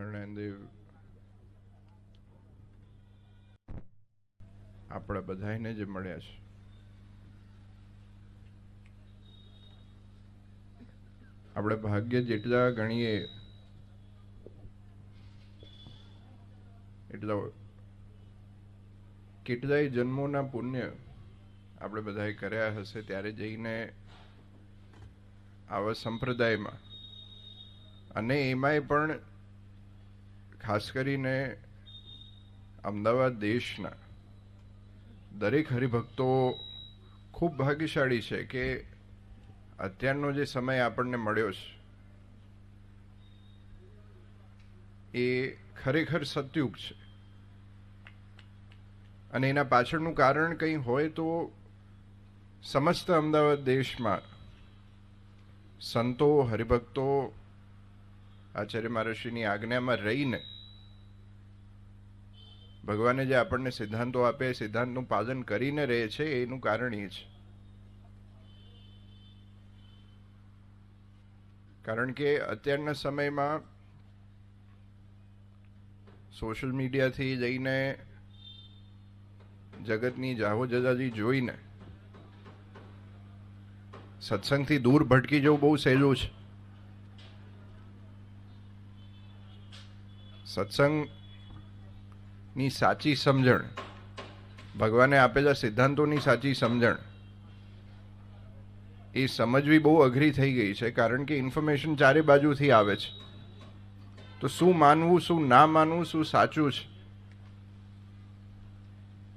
સ્વામિનારાયણ આપણા બધાને જે મળ્યા છે, આપણે ભાગ્ય જેટલા ગણીએ એટલા કેટલાય જન્મોના પુણ્ય આપણે બધાએ કર્યા હશે, ત્યારે જઈને આવા સંપ્રદાયમાં, અને એમાંય પણ ખાસ કરીને અમદાવાદ દેશના દરેક હરિભક્તો ખૂબ ભાગ્યશાળી છે કે અત્યારનો જે સમય આપણને મળ્યો છે એ ખરેખર સતયુગ છે. અને એના પાછળનું કારણ કંઈ હોય તો સમસ્ત અમદાવાદ દેશમાં સંતો, હરિભક્તો આચાર્ય મહર્ષિની આજ્ઞામાં રહીને ભગવાને જે આપણને સિદ્ધાંતો આપે એ સિદ્ધાંતનું પાલન કરીને રહે છે, એનું કારણ એ છે. કારણ કે અત્યારના સમયમાં સોશિયલ મીડિયાથી લઈને જગતની જાહો જદાજી જોઈને સત્સંગથી દૂર ભટકી જવું બહુ સહેલું છે. સત્સંગની સાચી સમજણ, ભગવાને આપેલા સિદ્ધાંતોની સાચી સમજણ એ સમજવી બહુ અઘરી થઈ ગઈ છે. કારણ કે ઇન્ફોર્મેશન ચારે બાજુથી આવે છે, તો શું માનવું, શું ના માનવું, શું સાચું છે,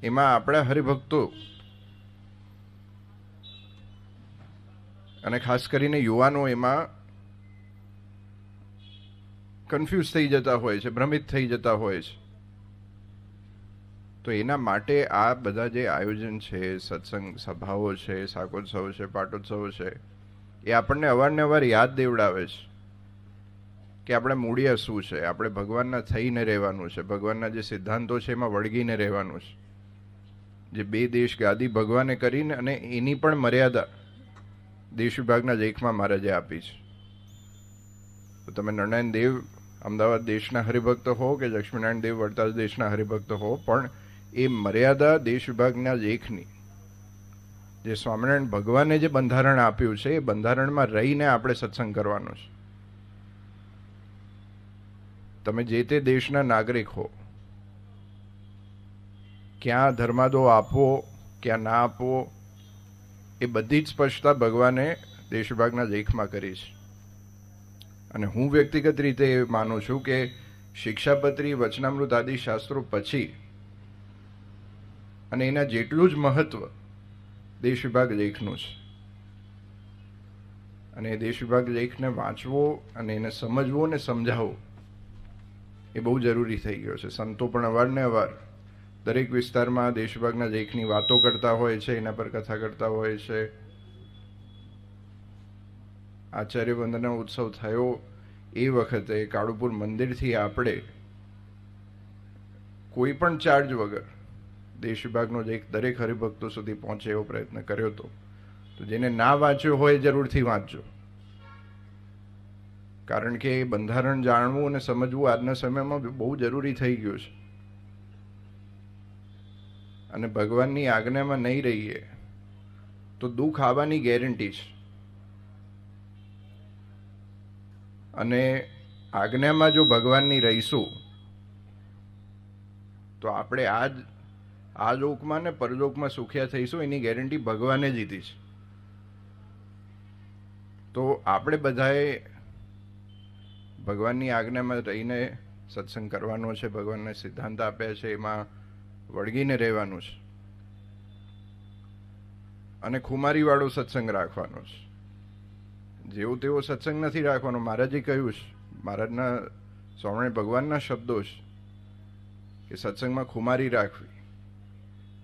એમાં આપણા હરિભક્તો અને ખાસ કરીને યુવાનો એમાં કન્ફ્યુઝ થઈ જતા હોય છે, ભ્રમિત થઈ જતા હોય છે. તો એના માટે આ બધા જે આયોજન છે, સત્સંગ સભાઓ છે, શાકોત્સવ છે, પાટોત્સવ છે, એ આપણને અવારનવાર યાદ દેવડાવે છે કે આપણે મૂળિયા શું છે, આપણે ભગવાનના થઈને રહેવાનું છે, ભગવાનના જે સિદ્ધાંતો છે એમાં વળગીને રહેવાનું છે. જે બે દેશ ગાદી ભગવાને કરીને અને એની પણ મર્યાદા દેશ વિભાગના લેખમાં મહારાજે આપી છે. તો તમે નારાયણ દેવ અમદાવાદ દેશના હરિભક્ત હો કે લક્ષ્મીનારાયણ દેવ વડતાલ દેશના હરિભક્ત હો, પણ એ મર્યાદા દેશ વિભાગના લેખની, જે સ્વામિનારાયણ ભગવાને જે બંધારણ આપ્યું છે એ બંધારણમાં રહીને આપણે સત્સંગ કરવાનો છે. તમે જે તે દેશના નાગરિક હો, ક્યાં ધર્માદો આપવો, ક્યાં ના આપવો, એ બધી જ સ્પષ્ટતા ભગવાને દેશ વિભાગના લેખમાં કરી છે. અને હું વ્યક્તિગત રીતે માનું છું કે શિક્ષાપત્રી, વચનામૃત આદિ શાસ્ત્રો પછી અને એના જેટલું જ મહત્વ દેશ વિભાગ લેખનું છે. અને એ દેશ વિભાગ લેખને વાંચવો અને એને સમજવો ને સમજાવવો એ બહુ જરૂરી થઈ ગયો છે. સંતો પણ અવારને અવાર દરેક વિસ્તારમાં દેશ વિભાગના લેખની વાતો કરતા હોય છે, એના પર કથા કરતા હોય છે. આચાર્ય વંદના ઉત્સવ થયો એ વખતે કાળુપુર મંદિરથી આપણે કોઈ પણ ચાર્જ વગર દેશ વિભાગનો લેખ દરેક હરિભક્તો સુધી પહોંચે એવો પ્રયત્ન કર્યો હતો. તો જેને ના વાંચ્યો હોય જરૂરથી વાંચજો, કારણ કે બંધારણ જાણવું અને સમજવું આજના સમયમાં બહુ જરૂરી થઈ ગયું છે. અને ભગવાનની આજ્ઞામાં નહીં રહીએ તો દુઃખ આવવાની ગેરંટી છે. અને આજ્ઞામાં જો ભગવાનની રહીશું તો આપણે આ લોકમાં ને પરલોકમાં સુખ્યા થઈશું, એની ગેરંટી ભગવાને લીધી છે. તો આપણે બધાએ ભગવાનની આજ્ઞામાં રહીને સત્સંગ કરવાનો છે, ભગવાનના સિદ્ધાંત આપ્યા છે એમાં વળગીને રહેવાનું છે, અને ખુમારીવાળો સત્સંગ રાખવાનો છે. જેવો તેવો સત્સંગ નથી રાખવાનો. મહારાજે કહ્યું છે, મહારાજના સ્વામિનારાયણ ભગવાનના શબ્દો છે કે સત્સંગમાં ખુમારી રાખવી.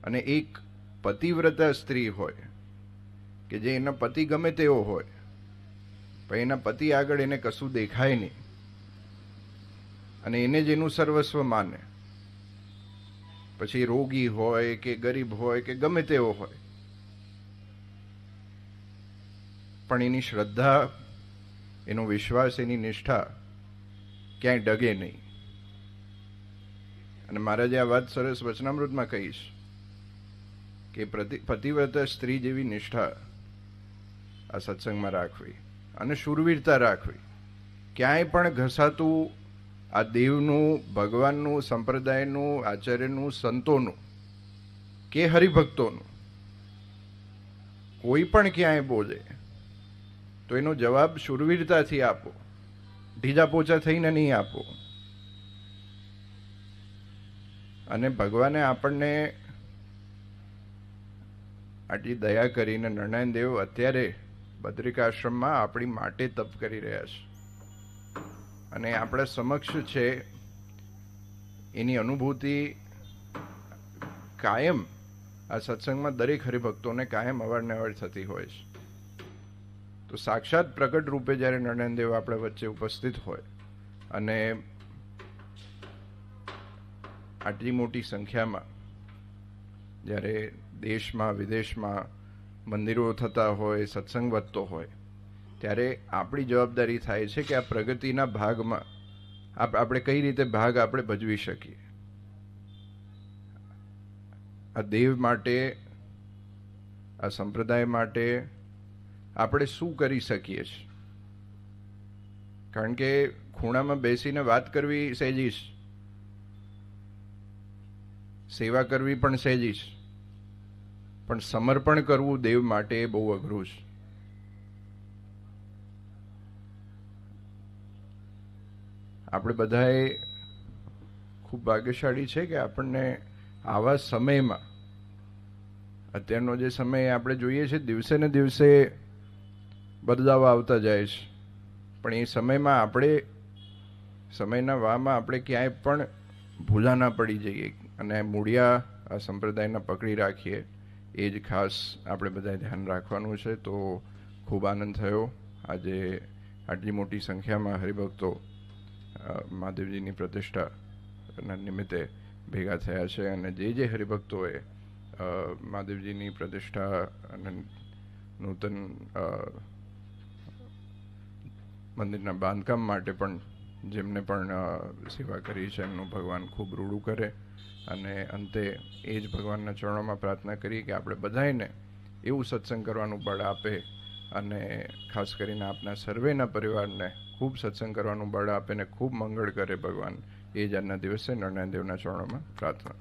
અને એક પતિવ્રતા સ્ત્રી હોય કે જે એના પતિ ગમે તેવો હોય, પણ એના પતિ આગળ એને કશું દેખાય નહીં અને એને જ એનું સર્વસ્વ માને, પછી રોગી હોય કે ગરીબ હોય કે ગમે તેવો હોય, પણ એની શ્રદ્ધા, એનો વિશ્વાસ, એની નિષ્ઠા ક્યાંય ડગે નહીં. અને મહારાજે આ વાત સરસ વચનામૃતમાં કહીશ કે પતિવ્રતા સ્ત્રી જેવી નિષ્ઠા આ સત્સંગમાં રાખવી અને શૂરવીરતા રાખવી. ક્યાંય પણ ઘસાતું આ દેવનું, ભગવાનનું, સંપ્રદાયનું, આચાર્યનું, સંતોનું કે હરિભક્તોનું કોઈ પણ ક્યાંય બોલે તો એનો જવાબ શૂરવીરતાથી આપો, ઢીજા પોચા થઈને નહીં આપો. અને ભગવાને આપણને આટલી દયા કરીને નારાયણ દેવ અત્યારે બદ્રિકાશ્રમમાં આપણી માટે તપ કરી રહ્યા છે અને આપણા સમક્ષ છે. એની અનુભૂતિ કાયમ આ સત્સંગમાં દરેક હરિભક્તોને કાયમ અવારનવાર થતી હોય છે. તો સાક્ષાત પ્રગટ રૂપે જ્યારે નારાયણ દેવ આપણા વચ્ચે ઉપસ્થિત હોય અને આટલી મોટી સંખ્યામાં જ્યારે દેશમાં વિદેશમાં મંદિરો થતા હોય, સત્સંગ વધતો હોય, ત્યારે આપણી જવાબદારી થાય છે કે આ પ્રગતિના ભાગમાં આપણે કઈ રીતે ભાગ આપણે ભજવી શકીએ. આ દેવ માટે, આ સંપ્રદાય માટે આપણે શું કરી શકીએ છીએ. કારણ કે ખૂણામાં બેસીને વાત કરવી સહેજી છે, સેવા કરવી પણ સહેજી છે, પણ સમર્પણ કરવું દેવ માટે એ બહુ અઘરું છે. આપણે બધાએ ખૂબ ભાગ્યશાળી છે કે આપણને આવા સમયમાં, અત્યારનો જે સમય આપણે જોઈએ છે, દિવસે ને દિવસે બદલાવ આવતા જાય છે, પણ એ સમયમાં આપણે સમયના વામાં આપણે ક્યાંય પણ ભૂલા ના પડી જઈએ અને મૂળિયા આ સંપ્રદાયના પકડી રાખીએ. એ જ ખાસ આપણે બધાએ ધ્યાન રાખવાનું છે. તો ખૂબ આનંદ થયો આજે આટલી મોટી સંખ્યામાં હરિભક્તો મહાદેવજીની પ્રતિષ્ઠાના નિમિત્તે ભેગા થયા છે અને જે હરિભક્તોએ મહાદેવજીની પ્રતિષ્ઠા અને નૂતન મંદિરના બાંધકામ માટે પણ જેમને પણ સેવા કરી છે એમનું ભગવાન ખૂબ રૂડું કરે. અને અંતે એ જ ભગવાનના ચરણોમાં પ્રાર્થના કરી કે આપણે બધાને એવું સત્સંગ કરવાનું બળ આપે અને ખાસ કરીને આપના સર્વેના પરિવારને ખૂબ સત્સંગ કરવાનું બળ આપે ને ખૂબ મંગળ કરે ભગવાન. એ જ આજના દિવસે નારાયણ દેવના ચરણોમાં પ્રાર્થના.